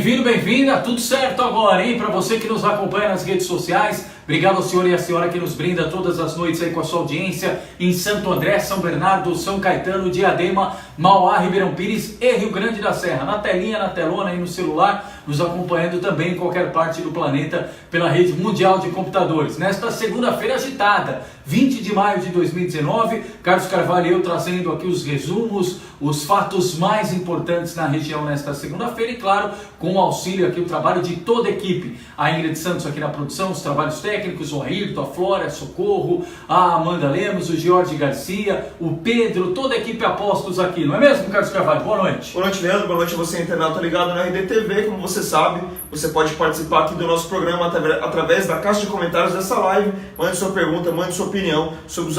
Bem-vindo, bem-vinda, tudo certo agora, hein? Para você que nos acompanha nas redes sociais, obrigado ao senhor e à senhora que nos brinda todas as noites aí com a sua audiência em Santo André, São Bernardo, São Caetano, Diadema, Mauá, Ribeirão Pires e Rio Grande da Serra. Na telinha, na telona aí no celular, nos acompanhando também em qualquer parte do planeta pela rede mundial de computadores. Nesta segunda-feira agitada, 20 de maio de 2019, Carlos Carvalho e eu trazendo aqui os resumos, os fatos mais importantes na região nesta segunda-feira e, claro, com o auxílio aqui, o trabalho de toda a equipe. A Ingrid Santos aqui na produção, os trabalhos técnicos, o Ayrton, a Flora, a Socorro, a Amanda Lemos, o Jorge Garcia, o Pedro, toda a equipe apostos aqui, não é mesmo, Carlos Carvalho? Boa noite. Boa noite, Leandro. Boa noite a você, internauta ligado na RDTV. Como você sabe, você pode participar aqui do nosso programa através da caixa de comentários dessa live. Mande sua pergunta, mande sua opinião sobre os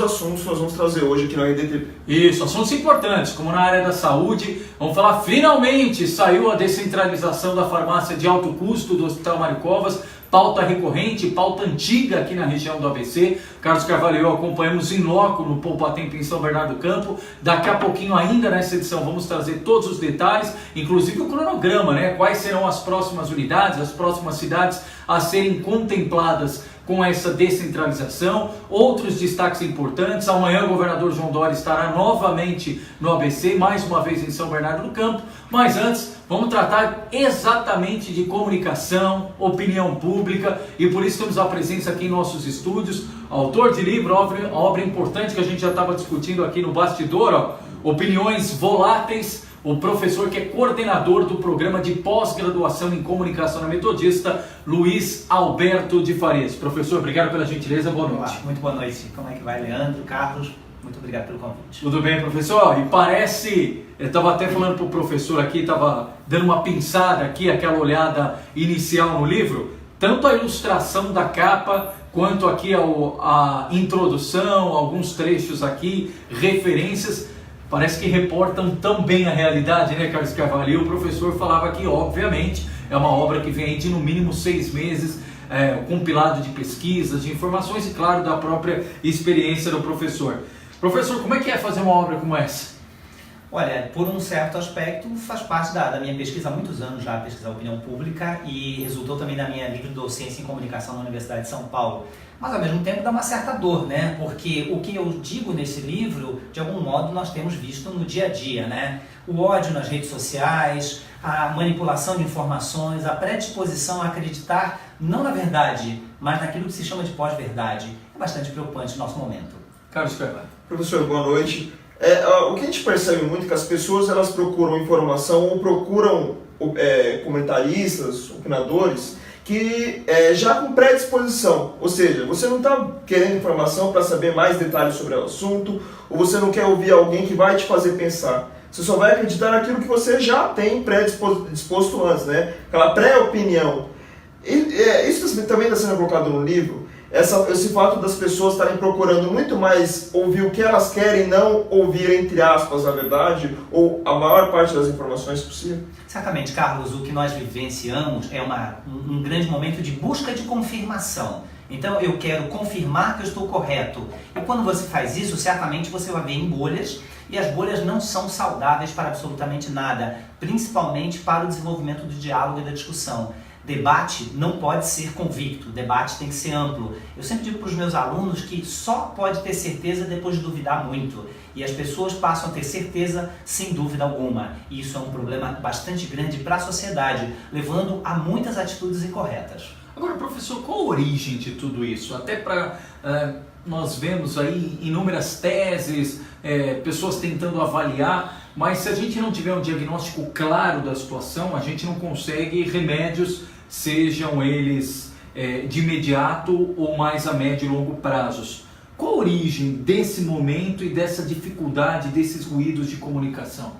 assuntos que nós vamos trazer hoje aqui na RDTV. Isso, assuntos importantes, como na área da saúde. Vamos falar, finalmente saiu a descentralização da farmácia de alto custo do Hospital Mário Covas. Pauta recorrente, pauta antiga aqui na região do ABC. Carlos Carvalho e eu acompanhamos em loco no Poupa Tempo em São Bernardo do Campo. Daqui a pouquinho ainda nessa edição vamos trazer todos os detalhes, inclusive o cronograma, né? Quais serão as próximas unidades, as próximas cidades a serem contempladas com essa descentralização. Outros destaques importantes: amanhã o governador João Dória estará novamente no ABC, mais uma vez em São Bernardo do Campo. Mas antes, vamos tratar exatamente de comunicação, opinião pública, e por isso temos a presença aqui em nossos estúdios, autor de livro, obra importante que a gente já estava discutindo aqui no bastidor, ó, Opiniões Voláteis, o professor que é coordenador do programa de pós-graduação em comunicação na Metodista, Luiz Alberto de Farias. Professor, obrigado pela gentileza, boa noite. Olá, muito boa noite. Como é que vai, Leandro, Carlos? Muito obrigado pelo convite. Tudo bem, professor? E parece, eu estava até falando para o professor aqui, estava dando uma pinçada aqui, aquela olhada inicial no livro, tanto a ilustração da capa, quanto aqui a introdução, alguns trechos aqui, referências, parece que reportam tão bem a realidade, né, Carlos Carvalho? E o professor falava que, obviamente, é uma obra que vem aí de no mínimo 6 meses, compilado de pesquisas, de informações e, claro, da própria experiência do professor. Professor, como é que é fazer uma obra como essa? Olha, por um certo aspecto, faz parte da minha pesquisa há muitos anos já, pesquisar opinião pública, e resultou também da minha livre docência em comunicação na Universidade de São Paulo. Mas, ao mesmo tempo, dá uma certa dor, né? Porque o que eu digo nesse livro, de algum modo, nós temos visto no dia a dia, né? O ódio nas redes sociais, a manipulação de informações, a predisposição a acreditar não na verdade, mas naquilo que se chama de pós-verdade. É bastante preocupante no nosso momento. Carlos Carvalho. Professor, boa noite. O que a gente percebe muito é que as pessoas elas procuram informação ou procuram comentaristas, opinadores, que já com predisposição, ou seja, você não está querendo informação para saber mais detalhes sobre o assunto, ou você não quer ouvir alguém que vai te fazer pensar. Você só vai acreditar naquilo que você já tem predisposto antes, né? Aquela pré-opinião. Isso também está sendo colocado no livro. Esse fato das pessoas estarem procurando muito mais ouvir o que elas querem, não ouvir, entre aspas, a verdade ou a maior parte das informações possível? Certamente, Carlos, o que nós vivenciamos é um grande momento de busca de confirmação. Então, eu quero confirmar que eu estou correto. E quando você faz isso, certamente você vai ver em bolhas, e as bolhas não são saudáveis para absolutamente nada, principalmente para o desenvolvimento do diálogo e da discussão. Debate não pode ser convicto, debate tem que ser amplo. Eu sempre digo para os meus alunos que só pode ter certeza depois de duvidar muito. E as pessoas passam a ter certeza sem dúvida alguma. E isso é um problema bastante grande para a sociedade, levando a muitas atitudes incorretas. Agora, professor, qual a origem de tudo isso? Até para nós vemos aí inúmeras teses, pessoas tentando avaliar, mas se a gente não tiver um diagnóstico claro da situação, a gente não consegue remédios, sejam eles de imediato ou mais a médio e longo prazos. Qual a origem desse momento e dessa dificuldade, desses ruídos de comunicação?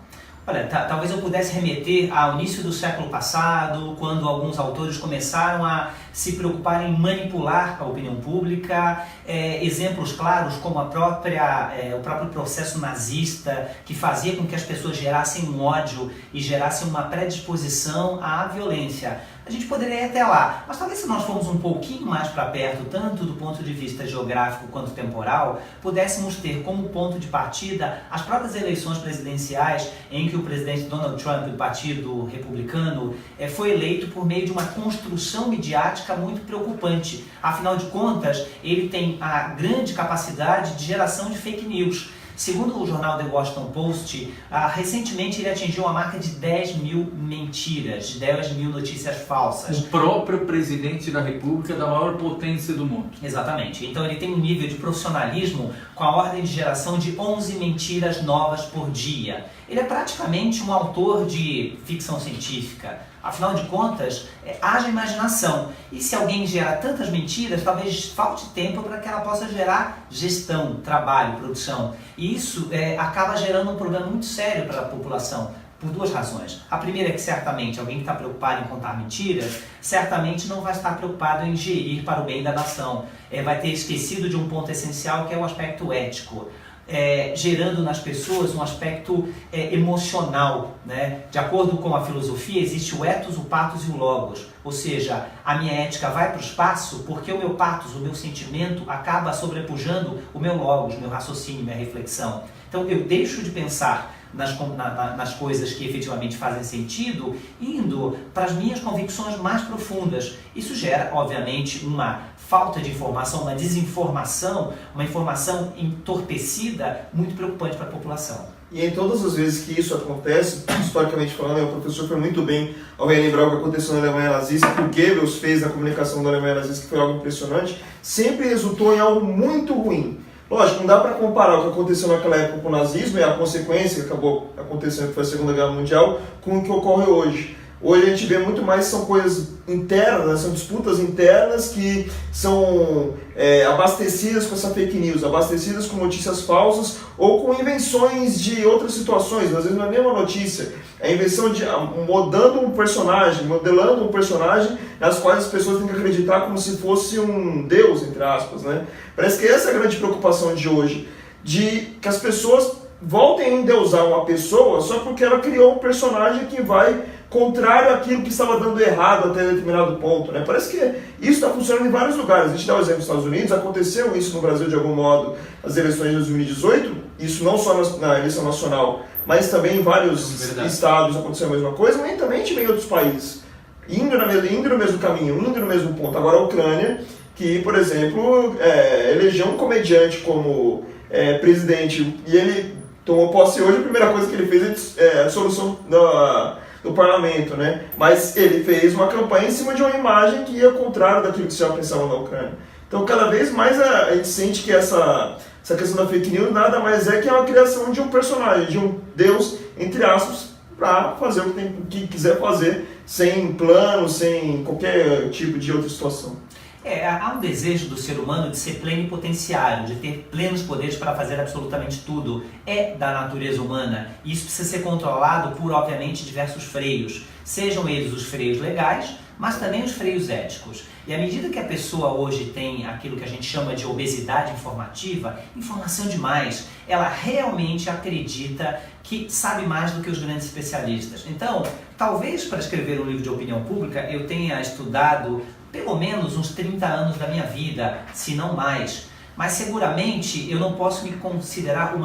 Olha, talvez eu pudesse remeter ao início do século passado, quando alguns autores começaram a se preocupar em manipular a opinião pública, exemplos claros como o próprio processo nazista, que fazia com que as pessoas gerassem um ódio e gerassem uma predisposição à violência. a gente poderia ir até lá. Mas talvez se nós formos um pouquinho mais para perto, tanto do ponto de vista geográfico quanto temporal, pudéssemos ter como ponto de partida as próprias eleições presidenciais em que o presidente Donald Trump, do Partido Republicano, foi eleito por meio de uma construção midiática muito preocupante. Afinal de contas, ele tem a grande capacidade de geração de fake news. Segundo o jornal The Washington Post, recentemente ele atingiu a marca de 10 mil mentiras, de 10 mil notícias falsas. O próprio presidente da República da maior potência do mundo. Exatamente. Então ele tem um nível de profissionalismo com a ordem de geração de 11 mentiras novas por dia. Ele é praticamente um autor de ficção científica. Afinal de contas, haja imaginação. E se alguém gera tantas mentiras, talvez falte tempo para que ela possa gerar gestão, trabalho, produção. E isso acaba gerando um problema muito sério para a população, por duas razões. A primeira é que certamente alguém que está preocupado em contar mentiras, certamente não vai estar preocupado em gerir para o bem da nação. Vai ter esquecido de um ponto essencial, que é o aspecto ético. Gerando nas pessoas um aspecto emocional, né? De acordo com a filosofia, existe o ethos, o pathos e o logos, ou seja, a minha ética vai para o espaço porque o meu pathos, o meu sentimento, acaba sobrepujando o meu logos, meu raciocínio, minha reflexão. Então eu deixo de pensar nas coisas que efetivamente fazem sentido, indo para as minhas convicções mais profundas. Isso gera, obviamente, uma falta de informação, uma desinformação, uma informação entorpecida, muito preocupante para a população. E em todas as vezes que isso acontece, historicamente falando, o professor foi muito bem ao relembrar o que aconteceu na Alemanha nazista, que o Goebbels fez na comunicação da Alemanha nazista, que foi algo impressionante, sempre resultou em algo muito ruim. Lógico, não dá para comparar o que aconteceu naquela época com o nazismo e a consequência que acabou acontecendo, que foi a Segunda Guerra Mundial, com o que ocorre hoje. Hoje a gente vê muito mais, são coisas internas, né? São disputas internas que são abastecidas com essa fake news, abastecidas com notícias falsas ou com invenções de outras situações. Às vezes não é nem uma notícia, é a invenção de modelando um personagem nas quais as pessoas têm que acreditar como se fosse um deus, entre aspas, né? Parece que essa é a grande preocupação de hoje, de que as pessoas voltem a endeusar uma pessoa só porque ela criou um personagem que vai contrário àquilo que estava dando errado até determinado ponto, né? Parece que isso está funcionando em vários lugares. A gente dá o exemplo dos Estados Unidos, aconteceu isso no Brasil de algum modo nas eleições de 2018, isso não só na eleição nacional, mas também em vários estados aconteceu a mesma coisa, mas também em outros países, indo no mesmo caminho, indo no mesmo ponto. Agora a Ucrânia, que, por exemplo, elegeu um comediante como presidente, e ele tomou posse hoje, a primeira coisa que ele fez é a dissolução do parlamento, né? Mas ele fez uma campanha em cima de uma imagem que ia ao contrário daquilo que se já pensava na Ucrânia. Então, cada vez mais a gente sente que essa questão da fake news nada mais é que uma criação de um personagem, de um deus, entre aspas, para fazer o que quiser fazer, sem plano, sem qualquer tipo de outra situação. Há um desejo do ser humano de ser plenipotenciário, de ter plenos poderes para fazer absolutamente tudo. É da natureza humana. E isso precisa ser controlado por, obviamente, diversos freios. Sejam eles os freios legais, mas também os freios éticos. E à medida que a pessoa hoje tem aquilo que a gente chama de obesidade informativa, informação demais, ela realmente acredita que sabe mais do que os grandes especialistas. Então, talvez para escrever um livro de opinião pública eu tenha estudado pelo menos uns 30 anos da minha vida, se não mais. Mas seguramente eu não posso me considerar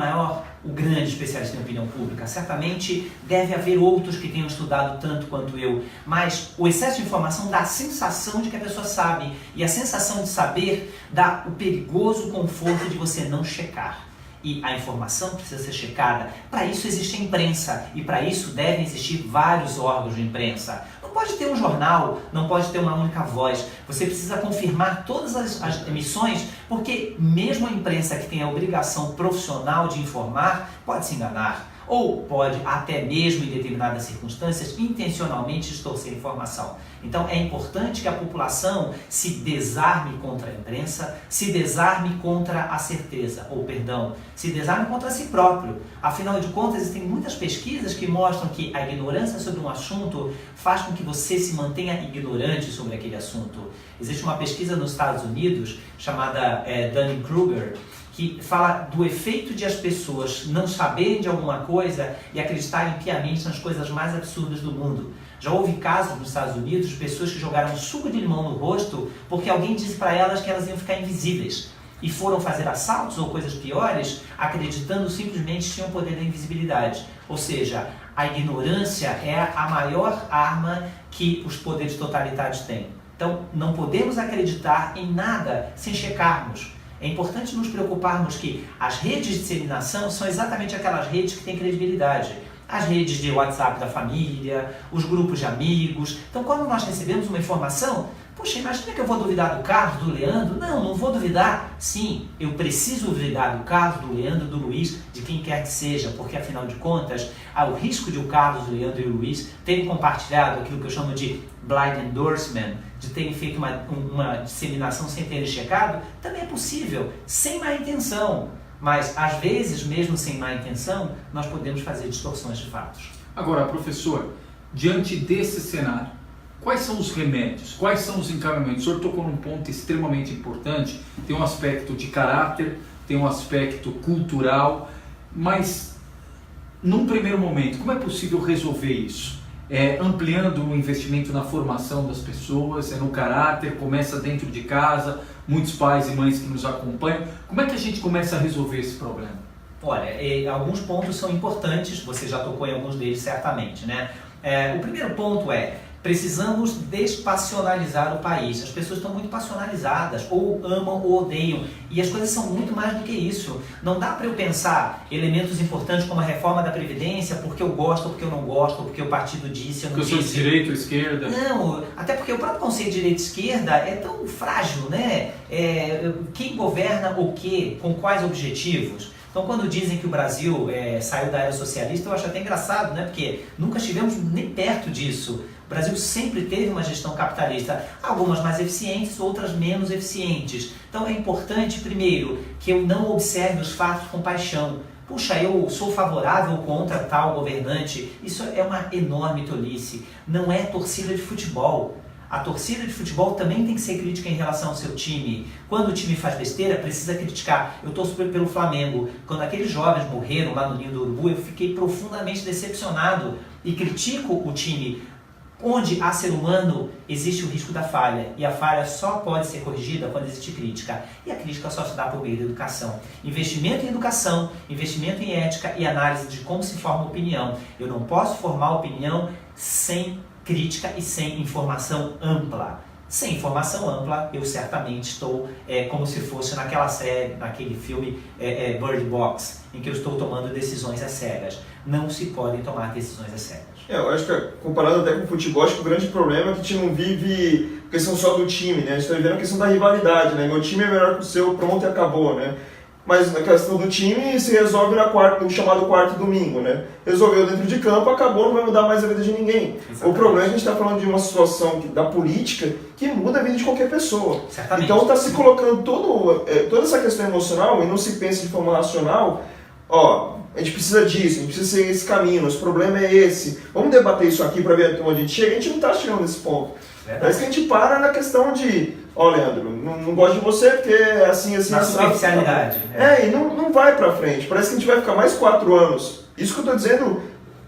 o grande especialista em opinião pública. Certamente deve haver outros que tenham estudado tanto quanto eu. Mas o excesso de informação dá a sensação de que a pessoa sabe. E a sensação de saber dá o perigoso conforto de você não checar. E a informação precisa ser checada. Para isso existe a imprensa. E para isso devem existir vários órgãos de imprensa. Não pode ter um jornal, não pode ter uma única voz. Você precisa confirmar todas as emissões, porque mesmo a imprensa que tem a obrigação profissional de informar, pode se enganar. Ou pode, até mesmo em determinadas circunstâncias, intencionalmente distorcer a informação. Então é importante que a população se desarme contra a imprensa, se desarme contra a certeza, se desarme contra si próprio. Afinal de contas, existem muitas pesquisas que mostram que a ignorância sobre um assunto faz com que você se mantenha ignorante sobre aquele assunto. Existe uma pesquisa nos Estados Unidos chamada Dunning-Kruger, que fala do efeito de as pessoas não saberem de alguma coisa e acreditarem piamente nas coisas mais absurdas do mundo. Já houve casos nos Estados Unidos de pessoas que jogaram suco de limão no rosto porque alguém disse para elas que elas iam ficar invisíveis e foram fazer assaltos ou coisas piores acreditando simplesmente que tinham o poder da invisibilidade. Ou seja, a ignorância é a maior arma que os poderes totalitários têm. Então, não podemos acreditar em nada sem checarmos. É importante nos preocuparmos que as redes de disseminação são exatamente aquelas redes que têm credibilidade. As redes de WhatsApp da família, os grupos de amigos. Então, quando nós recebemos uma informação, poxa, imagina que eu vou duvidar do Carlos, do Leandro? Não, não vou duvidar. Sim, eu preciso duvidar do Carlos, do Leandro, do Luiz, de quem quer que seja, porque afinal de contas, há o risco de o Carlos, o Leandro e o Luiz terem compartilhado aquilo que eu chamo de blind endorsement, de terem feito uma disseminação sem terem checado, também é possível, sem má intenção. Mas, às vezes, mesmo sem má intenção, nós podemos fazer distorções de fatos. Agora, professor, diante desse cenário, quais são os remédios? Quais são os encaminhamentos? O senhor tocou num ponto extremamente importante. Tem um aspecto de caráter, tem um aspecto cultural, mas, num primeiro momento, como é possível resolver isso? Ampliando o investimento na formação das pessoas, no caráter, começa dentro de casa, muitos pais e mães que nos acompanham. Como é que a gente começa a resolver esse problema? Olha, alguns pontos são importantes, você já tocou em alguns deles certamente, né? O primeiro ponto precisamos despassionalizar o país. As pessoas estão muito passionalizadas, ou amam ou odeiam, e as coisas são muito mais do que isso. Não dá para eu pensar elementos importantes como a reforma da Previdência, porque eu gosto, ou porque eu não gosto, ou porque o partido disse, eu não disse. Porque eu sou de direita ou esquerda? Não, até porque o próprio conceito de direita e esquerda é tão frágil, né? Quem governa o quê? Com quais objetivos? Então, quando dizem que o Brasil saiu da era socialista, eu acho até engraçado, né? Porque nunca estivemos nem perto disso. O Brasil sempre teve uma gestão capitalista, algumas mais eficientes, outras menos eficientes. Então é importante, primeiro, que eu não observe os fatos com paixão. Puxa, eu sou favorável ou contra tal governante. Isso é uma enorme tolice. Não é torcida de futebol. A torcida de futebol também tem que ser crítica em relação ao seu time. Quando o time faz besteira, precisa criticar. Eu torço pelo Flamengo. Quando aqueles jovens morreram lá no Ninho do Urubu, eu fiquei profundamente decepcionado e critico o time. Onde há ser humano, existe o risco da falha, e a falha só pode ser corrigida quando existe crítica. E a crítica só se dá por meio da educação. Investimento em educação, investimento em ética e análise de como se forma opinião. Eu não posso formar opinião sem crítica e sem informação ampla. Sem informação ampla, eu certamente estou como se fosse naquela série, naquele filme Bird Box, em que eu estou tomando decisões às cegas. Não se podem tomar decisões às cegas. Eu acho que, comparado até com o futebol, acho que o grande problema é que a gente não vive a questão só do time, né? A gente está vivendo a questão da rivalidade, né? Meu time é melhor que o seu, pronto e acabou, né? Mas na questão do time se resolve no chamado quarto domingo, né? Resolveu dentro de campo, acabou, não vai mudar mais a vida de ninguém. Exatamente. O problema é que a gente está falando de uma situação da política que muda a vida de qualquer pessoa. Certamente. Então está se colocando toda essa questão emocional e não se pensa de forma racional. A gente precisa disso, a gente precisa seguir esse caminho, nosso problema é esse. Vamos debater isso aqui para ver onde a gente chega. A gente não está chegando nesse ponto. Parece que a gente para na questão de, Leandro, não gosto de você porque é assim, na superficialidade. E não vai para frente. Parece que a gente vai ficar mais 4 anos. Isso que eu estou dizendo,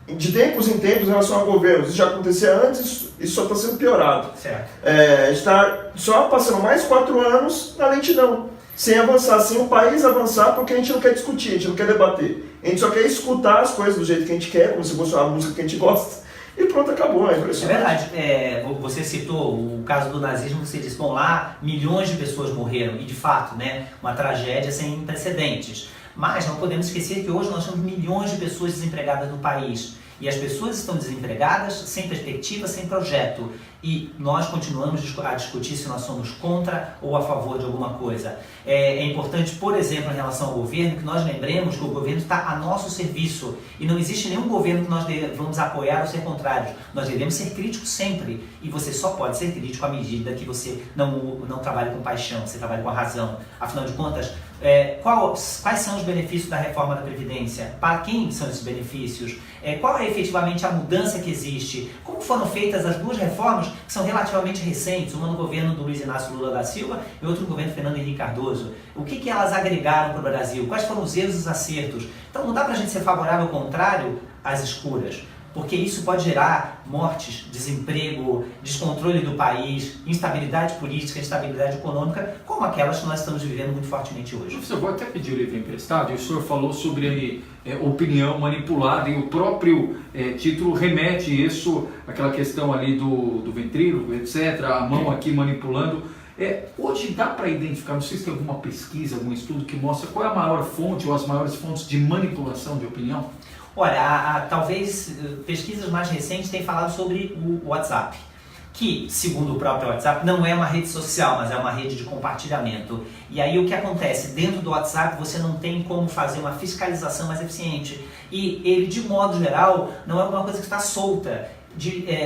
de tempos em tempos, em relação ao governo. Isso já acontecia antes, isso só está sendo piorado. Certo. A gente está só passando mais 4 anos na lentidão. Sem avançar, sem o país avançar, porque a gente não quer discutir, a gente não quer debater. A gente só quer escutar as coisas do jeito que a gente quer, como se fosse uma música que a gente gosta, e pronto, acabou, é impressionante. É verdade, você citou o caso do nazismo, você disse, bom, lá milhões de pessoas morreram, e de fato, né, uma tragédia sem precedentes. Mas não podemos esquecer que hoje nós temos milhões de pessoas desempregadas no país. E as pessoas estão desempregadas, sem perspectiva, sem projeto. E nós continuamos a discutir se nós somos contra ou a favor de alguma coisa. É importante, por exemplo, em relação ao governo, que nós lembremos que o governo está a nosso serviço. E não existe nenhum governo que nós devamos apoiar ou ser contrários. Nós devemos ser críticos sempre. E você só pode ser crítico à medida que você não trabalha com paixão, você trabalha com a razão. Afinal de contas, Quais são os benefícios da reforma da Previdência? Para quem são esses benefícios? Qual é efetivamente a mudança que existe? Como foram feitas as duas reformas que são relativamente recentes, uma no governo do Luiz Inácio Lula da Silva e outra no governo Fernando Henrique Cardoso? O que elas agregaram para o Brasil? Quais foram os erros e os acertos? Então não dá para a gente ser favorável ao contrário às escuras, porque isso pode gerar mortes, desemprego, descontrole do país, instabilidade política, instabilidade econômica, como aquelas que nós estamos vivendo muito fortemente hoje. Professor, vou até pedir o livro emprestado, e o senhor falou sobre opinião manipulada, e o próprio título remete isso, aquela questão ali do ventríloco, etc., a mão aqui manipulando. Hoje dá para identificar, não sei se tem alguma pesquisa, algum estudo que mostra qual é a maior fonte ou as maiores fontes de manipulação de opinião? Olha, talvez pesquisas mais recentes tenham falado sobre o WhatsApp, que, segundo o próprio WhatsApp, não é uma rede social, mas é uma rede de compartilhamento. E aí o que acontece? Dentro do WhatsApp você não tem como fazer uma fiscalização mais eficiente. E ele, de modo geral, não é uma coisa que está solta.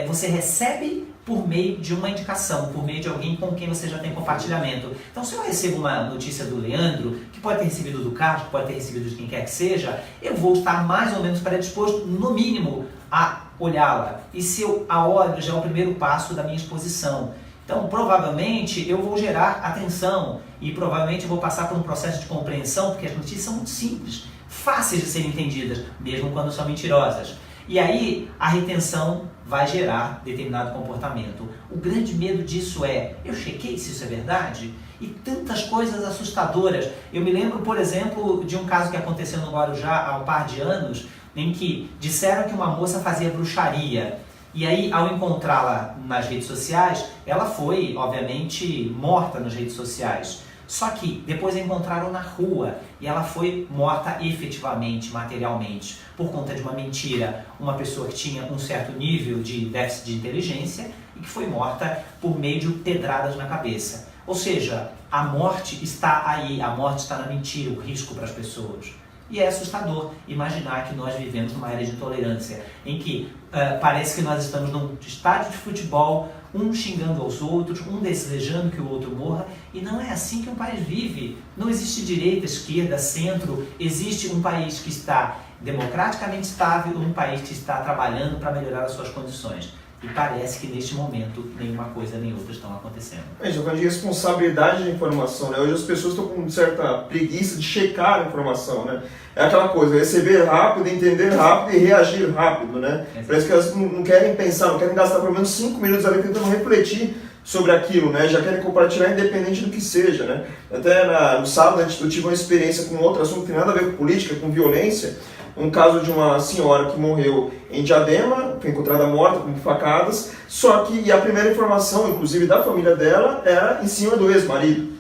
Você recebe por meio de uma indicação, por meio de alguém com quem você já tem compartilhamento. Então, se eu recebo uma notícia do Leandro, que pode ter recebido do Carlos, que pode ter recebido de quem quer que seja, eu vou estar mais ou menos predisposto, no mínimo, a olhá-la. E se eu a olho, já é o primeiro passo da minha exposição. Então, provavelmente, eu vou gerar atenção e provavelmente eu vou passar por um processo de compreensão, porque as notícias são muito simples, fáceis de serem entendidas, mesmo quando são mentirosas. E aí, a retenção vai gerar determinado comportamento. O grande medo disso eu chequei se isso é verdade? E tantas coisas assustadoras. Eu me lembro, por exemplo, de um caso que aconteceu no Guarujá há um par de anos, em que disseram que uma moça fazia bruxaria. E aí, ao encontrá-la nas redes sociais, ela foi, obviamente, morta nas redes sociais. Só que depois a encontraram na rua e ela foi morta efetivamente, materialmente, por conta de uma mentira. Uma pessoa que tinha um certo nível de déficit de inteligência e que foi morta por meio de pedradas na cabeça. Ou seja, a morte está aí, a morte está na mentira, o risco para as pessoas. E é assustador imaginar que nós vivemos numa era de intolerância, em que parece que nós estamos num estádio de futebol, um xingando aos outros, um desejando que o outro morra, e não é assim que um país vive. Não existe direita, esquerda, centro, existe um país que está democraticamente estável, um país que está trabalhando para melhorar as suas condições. E parece que neste momento nenhuma coisa nem outra estão acontecendo. A gente está falando de responsabilidade de informação, né? Hoje as pessoas estão com certa preguiça de checar a informação, né? É aquela coisa, receber rápido, entender rápido e reagir rápido, né? Parece que elas não querem pensar, não querem gastar pelo menos 5 minutos ali tentando refletir sobre aquilo, né? Já querem compartilhar independente do que seja, né? Até no sábado eu tive uma experiência com outro assunto que tem nada a ver com política, com violência. Um caso de uma senhora que morreu em Diadema, foi encontrada morta com facadas, só que a primeira informação, inclusive da família dela, era em cima do ex-marido.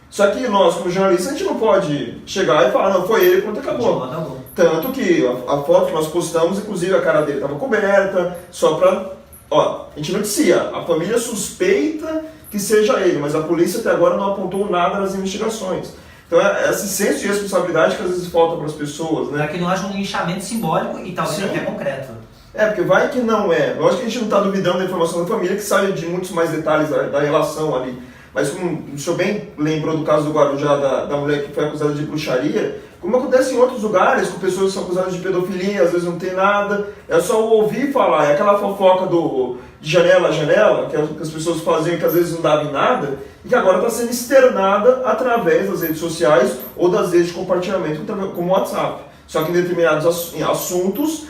Só que nós, como jornalistas, a gente não pode chegar e falar, não, foi ele, pronto, acabou. Tanto que a foto que nós postamos, inclusive a cara dele estava coberta, só para... a gente noticia, a família suspeita que seja ele, mas a polícia até agora não apontou nada nas investigações. Então é esse senso de responsabilidade que às vezes falta para as pessoas, né? Para que não haja um linchamento simbólico e talvez até concreto. Porque vai que não é. Lógico que a gente não está duvidando da informação da família, que sabe de muitos mais detalhes da relação ali. Mas como o senhor bem lembrou do caso do Guarujá, da mulher que foi acusada de bruxaria, como acontece em outros lugares, com pessoas que são acusadas de pedofilia, às vezes não tem nada, é só ouvir falar, é aquela fofoca de janela a janela, que as pessoas faziam que às vezes não dava em nada, e que agora está sendo externada através das redes sociais ou das redes de compartilhamento, como o WhatsApp. Só que em determinados assuntos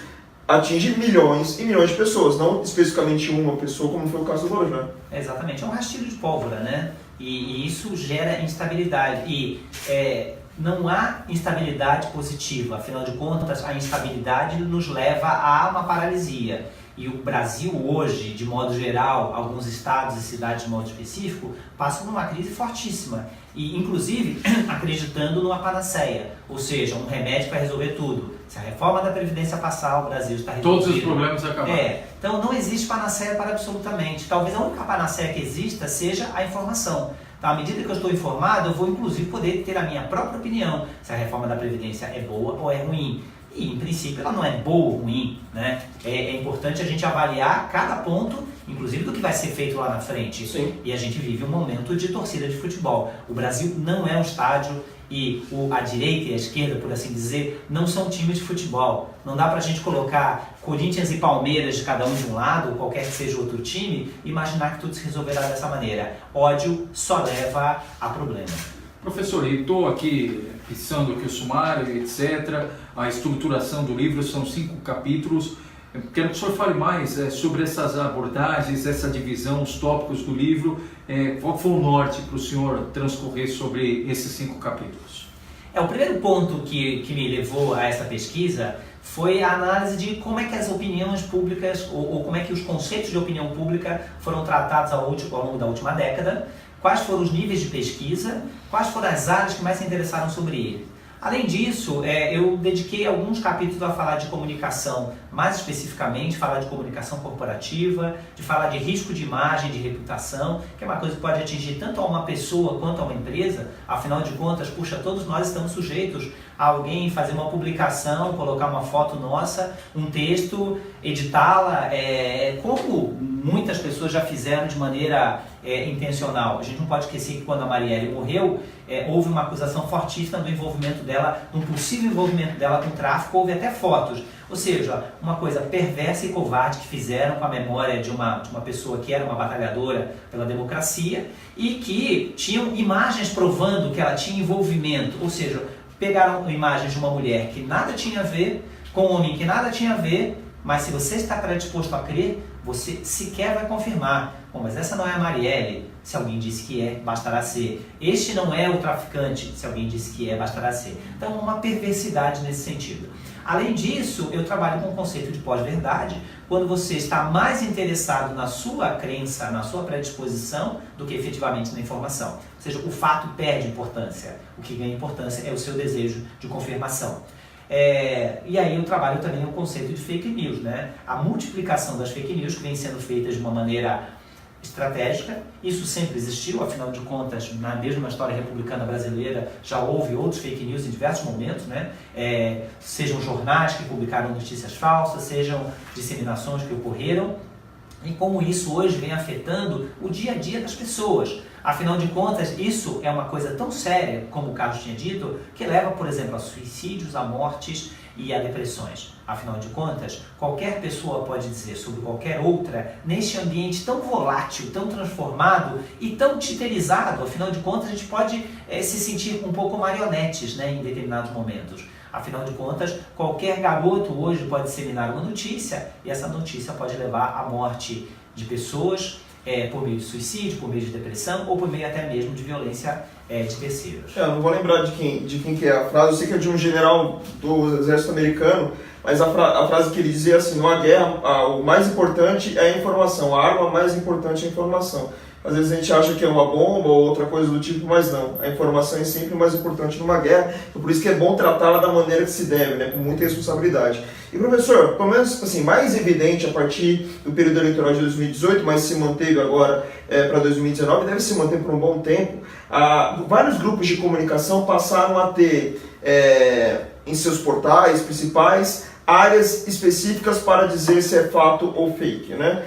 atinge milhões e milhões de pessoas, não especificamente uma pessoa, como foi o caso do Guarujá. Exatamente, é um rastilho de pólvora, né? E isso gera instabilidade. E não há instabilidade positiva, afinal de contas, a instabilidade nos leva a uma paralisia. E o Brasil hoje, de modo geral, alguns estados e cidades de modo específico, passam por uma crise fortíssima. E, inclusive, acreditando numa panaceia, ou seja, um remédio para resolver tudo. Se a reforma da Previdência passar, o Brasil está resolvido. Todos os problemas acabaram. Então não existe panaceia para absolutamente. Talvez a única panaceia que exista seja a informação. Então, à medida que eu estou informado, eu vou inclusive poder ter a minha própria opinião se a reforma da Previdência é boa ou é ruim. E, em princípio, ela não é boa ou ruim, né? É importante a gente avaliar cada ponto, inclusive do que vai ser feito lá na frente. Sim. E a gente vive um momento de torcida de futebol. O Brasil não é um estádio e a direita e a esquerda, por assim dizer, não são times de futebol. Não dá pra gente colocar Corinthians e Palmeiras de cada um de um lado, ou qualquer que seja outro time, e imaginar que tudo se resolverá dessa maneira. Ódio só leva a problema. Professor, eu estou aqui pensando aqui o sumário, etc. A estruturação do livro são 5 capítulos. Eu quero que o senhor fale mais sobre essas abordagens, essa divisão, os tópicos do livro. Qual foi o norte para o senhor transcorrer sobre esses 5 capítulos? O primeiro ponto que me levou a essa pesquisa foi a análise de como é que as opiniões públicas, ou como é que os conceitos de opinião pública foram tratados ao longo da última década, quais foram os níveis de pesquisa, quais foram as áreas que mais se interessaram sobre ele. Além disso, eu dediquei alguns capítulos a falar de comunicação, mais especificamente, falar de comunicação corporativa, de falar de risco de imagem, de reputação, que é uma coisa que pode atingir tanto a uma pessoa quanto a uma empresa. Afinal de contas, puxa, todos nós estamos sujeitos a alguém fazer uma publicação, colocar uma foto nossa, um texto, editá-la, como muitas pessoas já fizeram de maneira intencional. A gente não pode esquecer que quando a Marielle morreu, houve uma acusação fortíssima do envolvimento dela, de um possível envolvimento dela com tráfico, houve até fotos. Ou seja, uma coisa perversa e covarde que fizeram com a memória de uma pessoa que era uma batalhadora pela democracia e que tinham imagens provando que ela tinha envolvimento, ou seja, pegaram imagens de uma mulher que nada tinha a ver, com um homem que nada tinha a ver, mas se você está predisposto a crer, você sequer vai confirmar. Bom, mas essa não é a Marielle. Se alguém disse que é, bastará ser. Este não é o traficante. Se alguém disse que é, bastará ser. Então, uma perversidade nesse sentido. Além disso, eu trabalho com o conceito de pós-verdade, quando você está mais interessado na sua crença, na sua predisposição, do que efetivamente na informação. Ou seja, o fato perde importância. O que ganha importância é o seu desejo de confirmação. E aí eu trabalho também o conceito de fake news, né? A multiplicação das fake news que vem sendo feitas de uma maneira estratégica. Isso sempre existiu, afinal de contas, mesmo na história republicana brasileira já houve outros fake news em diversos momentos, né? Sejam jornais que publicaram notícias falsas, sejam disseminações que ocorreram, e como isso hoje vem afetando o dia a dia das pessoas. Afinal de contas, isso é uma coisa tão séria, como o Carlos tinha dito, que leva, por exemplo, a suicídios, a mortes e a depressões. Afinal de contas, qualquer pessoa pode dizer sobre qualquer outra, neste ambiente tão volátil, tão transformado e tão titerizado. Afinal de contas, a gente pode se sentir um pouco marionetes, né, em determinados momentos. Afinal de contas, qualquer garoto hoje pode disseminar uma notícia e essa notícia pode levar à morte de pessoas, por meio de suicídio, por meio de depressão ou por meio até mesmo de violência de terceiros. Eu não vou lembrar de quem que é a frase, eu sei que é de um general do exército americano, mas a frase que ele dizia assim: numa guerra, o mais importante é a informação, a arma mais importante é a informação. Às vezes a gente acha que é uma bomba ou outra coisa do tipo, mas não. A informação é sempre o mais importante numa guerra, então por isso que é bom tratá-la da maneira que se deve, né, com muita responsabilidade. E professor, pelo menos assim, mais evidente a partir do período eleitoral de 2018, mas se manteve agora para 2019, deve se manter por um bom tempo, vários grupos de comunicação passaram a ter em seus portais principais áreas específicas para dizer se é fato ou fake, né?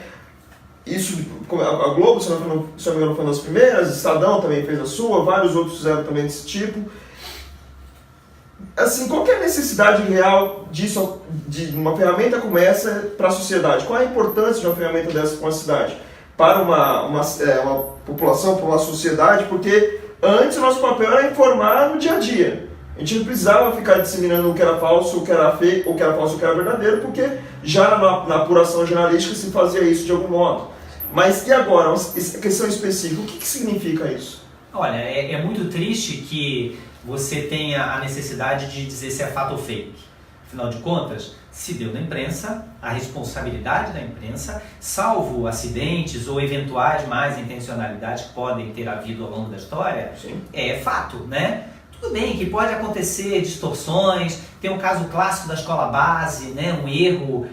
Isso, a Globo, se não me engano, foi uma das primeiras, Estadão também fez a sua, vários outros fizeram também desse tipo. Assim, qual que é a necessidade real disso, de uma ferramenta como essa para a sociedade? Qual é a importância de uma ferramenta dessa para uma cidade? Para uma população, para uma sociedade? Porque antes o nosso papel era informar no dia a dia. A gente não precisava ficar disseminando o que era falso, o que era fake, o que era falso, o que era verdadeiro, porque já na apuração jornalística se fazia isso de algum modo. Mas e agora, a questão específica, o que significa isso? Olha, é muito triste que você tenha a necessidade de dizer se é fato ou fake. Afinal de contas, se deu na imprensa, a responsabilidade da imprensa, salvo acidentes ou eventuais mais intencionalidades que podem ter havido ao longo da história, sim, é fato, né? Tudo bem que pode acontecer distorções, tem um caso clássico da escola base, né? Um erro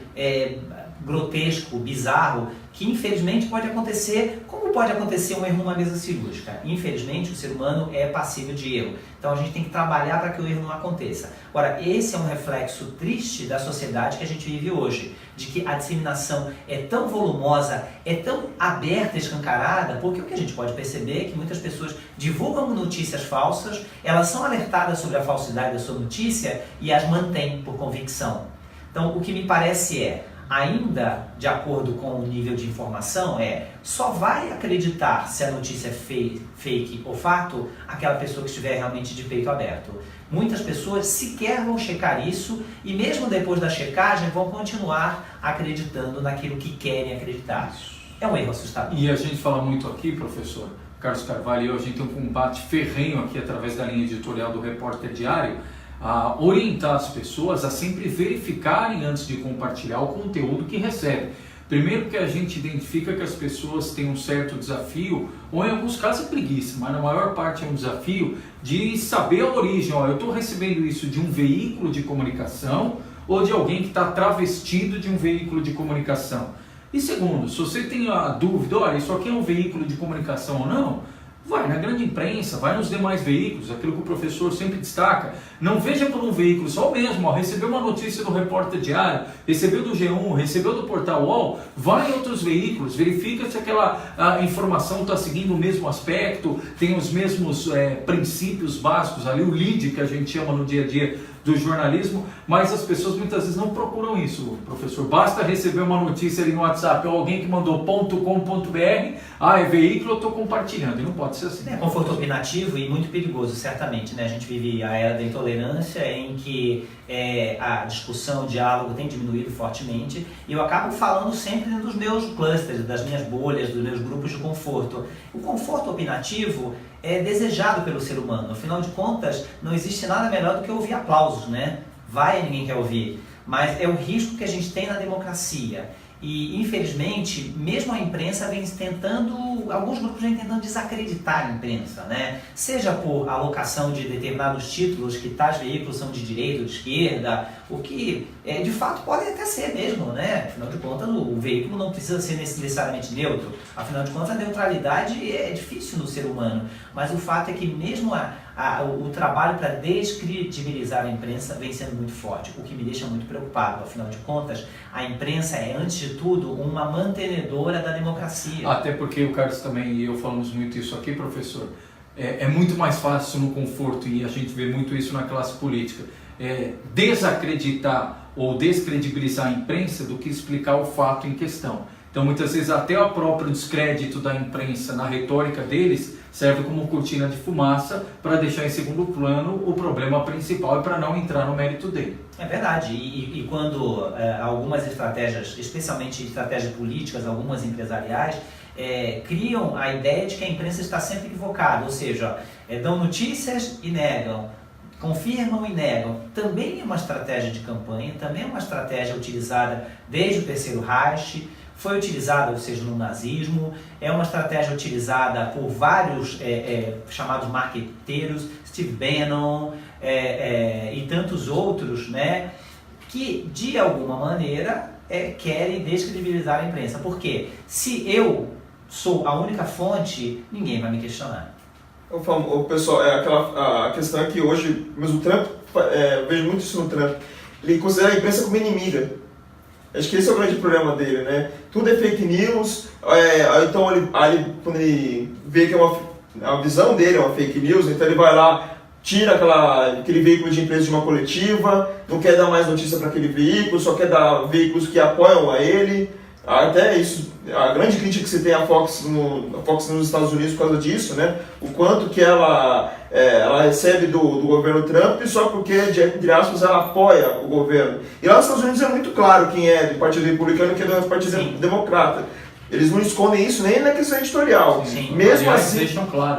grotesco, bizarro, que infelizmente pode acontecer, como pode acontecer um erro numa mesa cirúrgica? Infelizmente o ser humano é passível de erro, então a gente tem que trabalhar para que o erro não aconteça. Agora, esse é um reflexo triste da sociedade que a gente vive hoje, de que a disseminação é tão volumosa, é tão aberta, escancarada, porque o que a gente pode perceber é que muitas pessoas divulgam notícias falsas, elas são alertadas sobre a falsidade da sua notícia e as mantêm por convicção. Então, o que me parece ainda de acordo com o nível de informação, só vai acreditar se a notícia é fake ou fato aquela pessoa que estiver realmente de peito aberto. Muitas pessoas sequer vão checar isso e mesmo depois da checagem vão continuar acreditando naquilo que querem acreditar. É um erro assustador. E a gente fala muito aqui, professor Carlos Carvalho e eu, a gente tem um combate ferrenho aqui através da linha editorial do Repórter Diário, a orientar as pessoas a sempre verificarem antes de compartilhar o conteúdo que recebem. Primeiro porque a gente identifica que as pessoas têm um certo desafio, ou em alguns casos é preguiça, mas na maior parte é um desafio de saber a origem. Eu estou recebendo isso de um veículo de comunicação ou de alguém que está travestido de um veículo de comunicação. E segundo, se você tem a dúvida, olha, isso aqui é um veículo de comunicação ou não, vai na grande imprensa, vai nos demais veículos, aquilo que o professor sempre destaca. Não veja por um veículo só mesmo, recebeu uma notícia do Repórter Diário, recebeu do G1, recebeu do Portal UOL, vai em outros veículos, verifica se aquela informação está seguindo o mesmo aspecto, tem os mesmos princípios básicos ali, o lead que a gente chama no dia a dia do jornalismo, mas as pessoas muitas vezes não procuram isso, professor. Basta receber uma notícia ali no WhatsApp ou alguém que mandou .com.br, é veículo, eu estou compartilhando, e não pode ser assim. É conforto opinativo e muito perigoso, certamente, né? A gente vive a era da intolerância em que a discussão, o diálogo tem diminuído fortemente e eu acabo falando sempre dos meus clusters, das minhas bolhas, dos meus grupos de conforto. O conforto opinativo é desejado pelo ser humano, afinal de contas não existe nada melhor do que ouvir aplausos, né? Ninguém quer ouvir, mas é o risco que a gente tem na democracia. E, infelizmente, mesmo a imprensa vem tentando, alguns grupos vêm tentando desacreditar a imprensa, né? Seja por alocação de determinados títulos, que tais veículos são de direita ou de esquerda, o que de fato pode até ser mesmo, né? Afinal de contas, o veículo não precisa ser necessariamente neutro. Afinal de contas, a neutralidade é difícil no ser humano. Mas o fato é que mesmo o trabalho para descredibilizar a imprensa vem sendo muito forte, o que me deixa muito preocupado. Afinal de contas, a imprensa é, antes de tudo, uma mantenedora da democracia. Até porque o Carlos também e eu falamos muito isso aqui, professor. É muito mais fácil no conforto, e a gente vê muito isso na classe política, desacreditar ou descredibilizar a imprensa do que explicar o fato em questão. Então, muitas vezes, até o próprio descrédito da imprensa na retórica deles serve como cortina de fumaça para deixar em segundo plano o problema principal e para não entrar no mérito dele. É verdade. E quando algumas estratégias, especialmente estratégias políticas, algumas empresariais, criam a ideia de que a imprensa está sempre equivocada, ou seja, dão notícias e negam, confirmam e negam. Também é uma estratégia de campanha, também é uma estratégia utilizada desde o Terceiro Reich, foi utilizada, ou seja, no nazismo, é uma estratégia utilizada por vários chamados marqueteiros, Steve Bannon e tantos outros, né, que de alguma maneira querem descredibilizar a imprensa. Porque se eu sou a única fonte, ninguém vai me questionar. O pessoal, a questão é que hoje, mesmo o Trump, vejo muito isso no Trump, ele considera a imprensa como inimiga. Acho que esse é o grande problema dele, né? Tudo é fake news, então quando ele vê que a visão dele é uma fake news, então ele vai lá, tira aquele veículo de imprensa de uma coletiva, não quer dar mais notícia para aquele veículo, só quer dar veículos que apoiam a ele. Até isso, a grande crítica que se tem à Fox nos Estados Unidos por causa disso, né? O quanto que ela recebe do governo Trump só porque, entre aspas, ela apoia o governo. E lá nos Estados Unidos é muito claro quem é do Partido Republicano e quem é do Partido Democrata. Eles não escondem isso nem na questão editorial. Sim. Mesmo assim,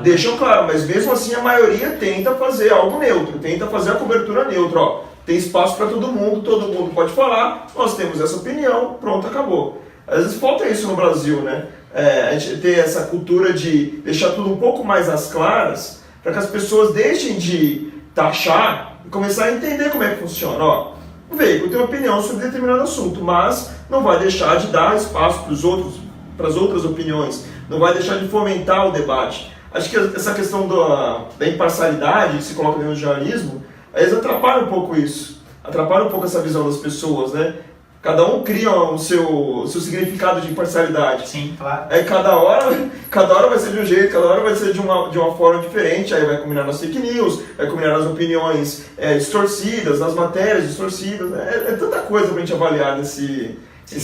deixam claro, mas mesmo assim a maioria tenta fazer algo neutro, tenta fazer a cobertura neutra. Tem espaço para todo mundo pode falar, nós temos essa opinião, pronto, acabou. Às vezes falta isso no Brasil, né? A gente ter essa cultura de deixar tudo um pouco mais às claras, para que as pessoas deixem de taxar e começar a entender como é que funciona. O veículo tem uma opinião sobre determinado assunto, mas não vai deixar de dar espaço para os outros para as outras opiniões, não vai deixar de fomentar o debate. Acho que essa questão da imparcialidade que se coloca dentro do jornalismo, às vezes atrapalha um pouco isso, atrapalha um pouco essa visão das pessoas, né? Cada um cria o seu significado de imparcialidade. Sim, claro. Aí cada hora vai ser de um jeito, cada hora vai ser de uma forma diferente, aí vai combinar nas fake news, vai combinar nas opiniões distorcidas, nas matérias distorcidas, é tanta coisa pra gente avaliar esse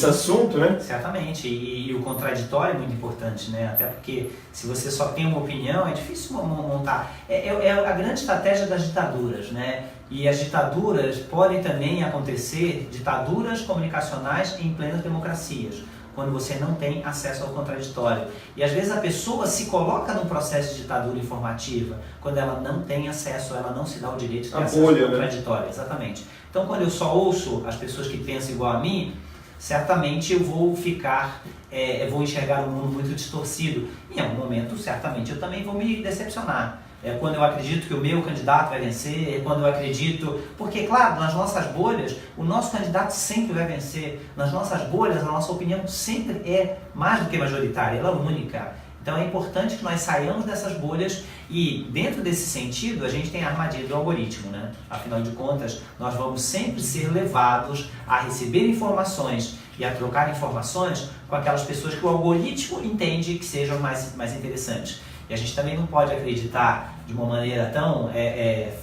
assunto, né? Certamente, e o contraditório é muito importante, né? Até porque se você só tem uma opinião, é difícil montar. É a grande estratégia das ditaduras, né? E as ditaduras podem também acontecer, ditaduras comunicacionais em plenas democracias, quando você não tem acesso ao contraditório. E às vezes a pessoa se coloca num processo de ditadura informativa, quando ela não tem acesso, ela não se dá o direito de ter acesso ao contraditório. Né? Exatamente. Então quando eu só ouço as pessoas que pensam igual a mim, certamente eu vou vou enxergar um mundo muito distorcido. E em algum momento, certamente, eu também vou me decepcionar. Quando eu acredito que o meu candidato vai vencer, quando eu acredito... Porque, claro, nas nossas bolhas, o nosso candidato sempre vai vencer. Nas nossas bolhas, a nossa opinião sempre é mais do que majoritária, ela é única. Então é importante que nós saiamos dessas bolhas e, dentro desse sentido, a gente tem a armadilha do algoritmo, né? Afinal de contas, nós vamos sempre ser levados a receber informações e a trocar informações com aquelas pessoas que o algoritmo entende que sejam mais interessantes. E a gente também não pode acreditar de uma maneira tão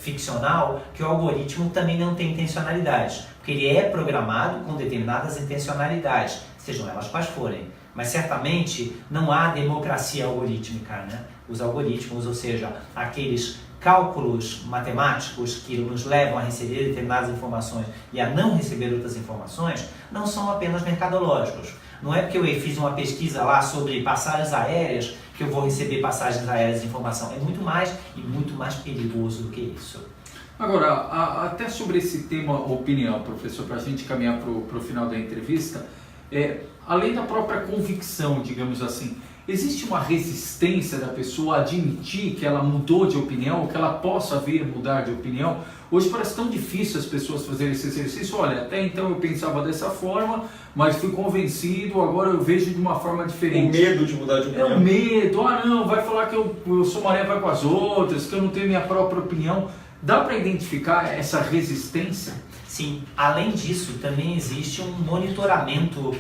ficcional que o algoritmo também não tem intencionalidades, porque ele é programado com determinadas intencionalidades, sejam elas quais forem. Mas certamente não há democracia algorítmica, né? Os algoritmos, ou seja, aqueles cálculos matemáticos que nos levam a receber determinadas informações e a não receber outras informações, não são apenas mercadológicos. Não é porque eu fiz uma pesquisa lá sobre passagens aéreas que eu vou receber passagens aéreas de informação. É muito mais e muito mais perigoso do que isso. Agora, até sobre esse tema opinião, professor, para a gente caminhar para o final da entrevista, além da própria convicção, digamos assim, existe uma resistência da pessoa a admitir que ela mudou de opinião, que ela possa vir mudar de opinião? Hoje parece tão difícil as pessoas fazerem esse exercício. Olha, até então eu pensava dessa forma, mas fui convencido, agora eu vejo de uma forma diferente. O medo de mudar de opinião. É o medo, não, vai falar que eu sou maré vai com as outras, que eu não tenho minha própria opinião. Dá para identificar essa resistência? Sim, além disso, também existe um monitoramento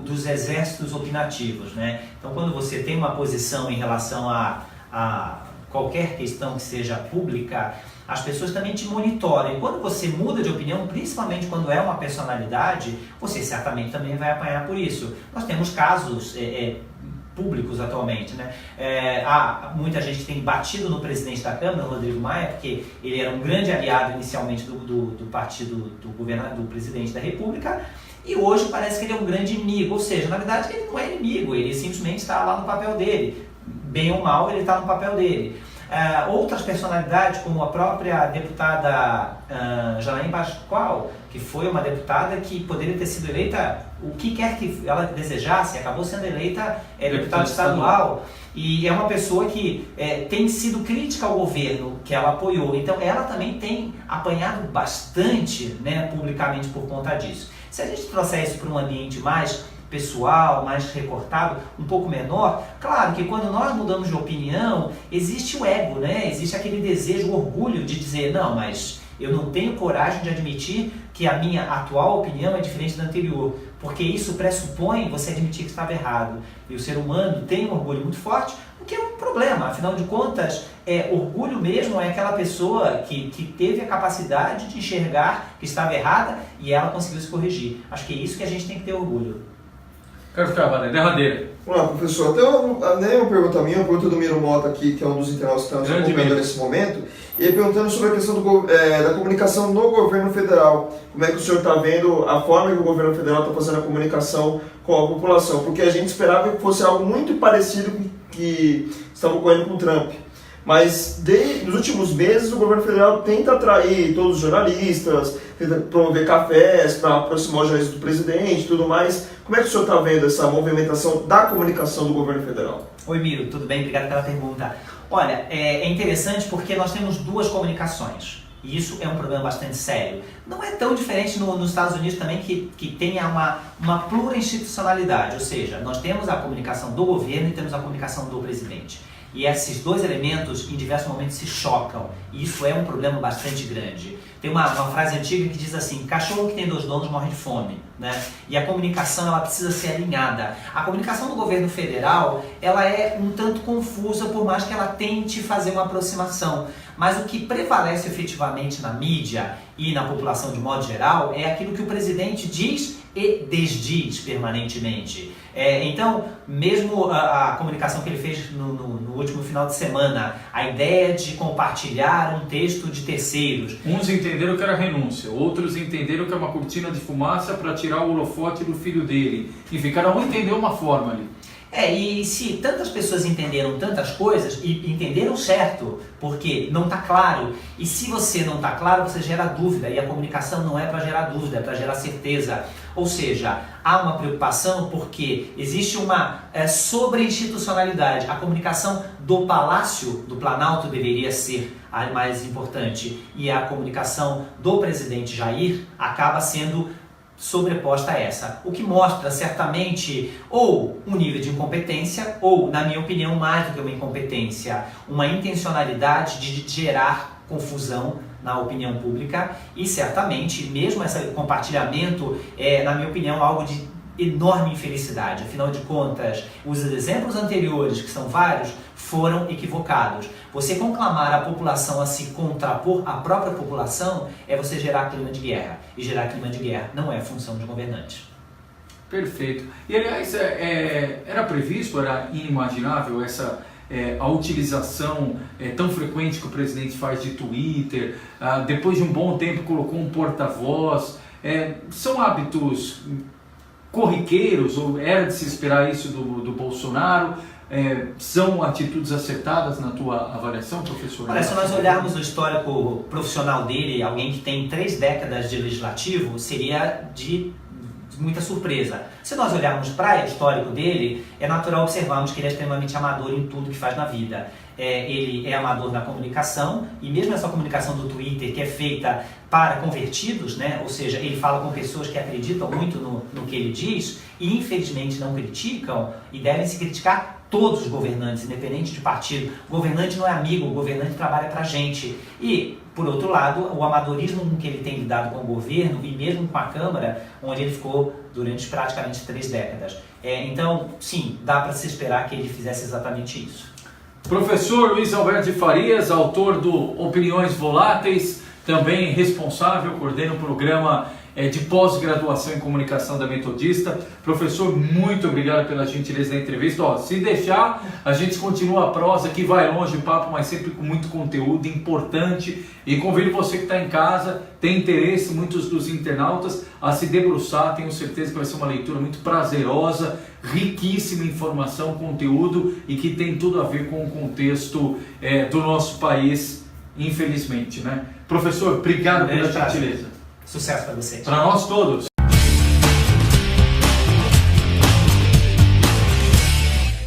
dos exércitos opinativos, né? Então, quando você tem uma posição em relação a qualquer questão que seja pública, as pessoas também te monitoram. E quando você muda de opinião, principalmente quando é uma personalidade, você certamente também vai apanhar por isso. Nós temos casos públicos atualmente, né? Há muita gente que tem batido no presidente da Câmara, Rodrigo Maia, porque ele era um grande aliado inicialmente do partido do presidente da República, e hoje parece que ele é um grande inimigo. Ou seja, na verdade ele não é inimigo, ele simplesmente está lá no papel dele. Bem ou mal, ele está no papel dele. Outras personalidades, como a própria deputada Janaína Pascoal, que foi uma deputada que poderia ter sido eleita o que quer que ela desejasse, acabou sendo eleita deputada estadual, e é uma pessoa que tem sido crítica ao governo que ela apoiou, então ela também tem apanhado bastante, né, publicamente por conta disso. Se a gente trouxer isso para um ambiente mais pessoal, mais recortado, um pouco menor, claro que quando nós mudamos de opinião, existe o ego, né? Existe aquele desejo, o orgulho de dizer, não, mas eu não tenho coragem de admitir que a minha atual opinião é diferente da anterior, porque isso pressupõe você admitir que estava errado. E o ser humano tem um orgulho muito forte, o que é um problema, afinal de contas, orgulho mesmo é aquela pessoa que teve a capacidade de enxergar que estava errada e ela conseguiu se corrigir. Acho que é isso que a gente tem que ter orgulho. Quero ficar, derradeira. Vamos lá, professor. Até uma pergunta minha, uma pergunta do Miro Mota aqui, que é um dos internautas que está nos acompanhando nesse momento, e perguntando sobre a questão da comunicação no governo federal. Como é que o senhor está vendo a forma que o governo federal está fazendo a comunicação com a população? Porque a gente esperava que fosse algo muito parecido com o que estava ocorrendo com o Trump. Mas nos últimos meses o governo federal tenta atrair todos os jornalistas, tenta promover cafés para aproximar os jornalistas do presidente e tudo mais. Como é que o senhor está vendo essa movimentação da comunicação do governo federal? Oi, Miro, tudo bem? Obrigado pela pergunta. Olha, é interessante porque nós temos duas comunicações. E isso é um problema bastante sério. Não é tão diferente nos Estados Unidos também, que tem uma plurinstitucionalidade, ou seja, nós temos a comunicação do governo e temos a comunicação do presidente. E esses dois elementos, em diversos momentos, se chocam. E isso é um problema bastante grande. Tem uma frase antiga que diz assim: cachorro que tem 2 donos morre de fome, né? E a comunicação, ela precisa ser alinhada. A comunicação do governo federal, ela é um tanto confusa, por mais que ela tente fazer uma aproximação. Mas o que prevalece efetivamente na mídia e na população de modo geral é aquilo que o presidente diz e desdiz permanentemente. Então, mesmo a comunicação que ele fez no último final de semana, a ideia de compartilhar um texto de terceiros. Uns entenderam que era renúncia, outros entenderam que é uma cortina de fumaça para tirar o holofote do filho dele. Enfim, cada um entendeu uma forma ali. E se tantas pessoas entenderam tantas coisas, e entenderam certo, porque não está claro, e se você não está claro, você gera dúvida, e a comunicação não é para gerar dúvida, é para gerar certeza. Ou seja, há uma preocupação porque existe uma sobre-institucionalidade. A comunicação do Palácio, do Planalto, deveria ser a mais importante, e a comunicação do presidente Jair acaba sendo sobreposta a essa, o que mostra certamente ou um nível de incompetência ou, na minha opinião, mais do que uma incompetência, uma intencionalidade de gerar confusão na opinião pública, e certamente mesmo esse compartilhamento é, na minha opinião, algo de enorme infelicidade. Afinal de contas, os exemplos anteriores, que são vários, foram equivocados. Você conclamar a população a se contrapor à própria população é você gerar clima de guerra. E gerar clima de guerra não é função de governante. Perfeito. E aliás, era previsto, era inimaginável a utilização tão frequente que o presidente faz de Twitter, depois de um bom tempo colocou um porta-voz. São hábitos corriqueiros, ou era de se esperar isso do Bolsonaro? São atitudes acertadas na tua avaliação, professor? Olha, se nós olharmos o histórico profissional dele, alguém que tem 3 décadas de legislativo, seria de muita surpresa. Se nós olharmos para o histórico dele, é natural observarmos que ele é extremamente amador em tudo que faz na vida. Ele é amador na comunicação, e mesmo essa comunicação do Twitter, que é feita para convertidos, né? Ou seja, ele fala com pessoas que acreditam muito no que ele diz e infelizmente não criticam, e devem se criticar todos os governantes, independente de partido. O governante não é amigo, o governante trabalha para a gente. E, por outro lado, o amadorismo com que ele tem lidado com o governo e mesmo com a Câmara, onde ele ficou durante praticamente 3 décadas. Então, sim, dá para se esperar que ele fizesse exatamente isso. Professor Luiz Alberto de Farias, autor do Opiniões Voláteis, também responsável, coordena o programa de pós-graduação em comunicação da Metodista. Professor, muito obrigado pela gentileza da entrevista. Se deixar, a gente continua a prosa, que vai longe o papo, mas sempre com muito conteúdo importante. E convido você que está em casa, tem interesse, muitos dos internautas, a se debruçar. Tenho certeza que vai ser uma leitura muito prazerosa, riquíssima em informação, conteúdo, e que tem tudo a ver com o contexto do nosso país, infelizmente, né? Professor, obrigado pela gentileza. Sucesso para vocês. Para nós todos.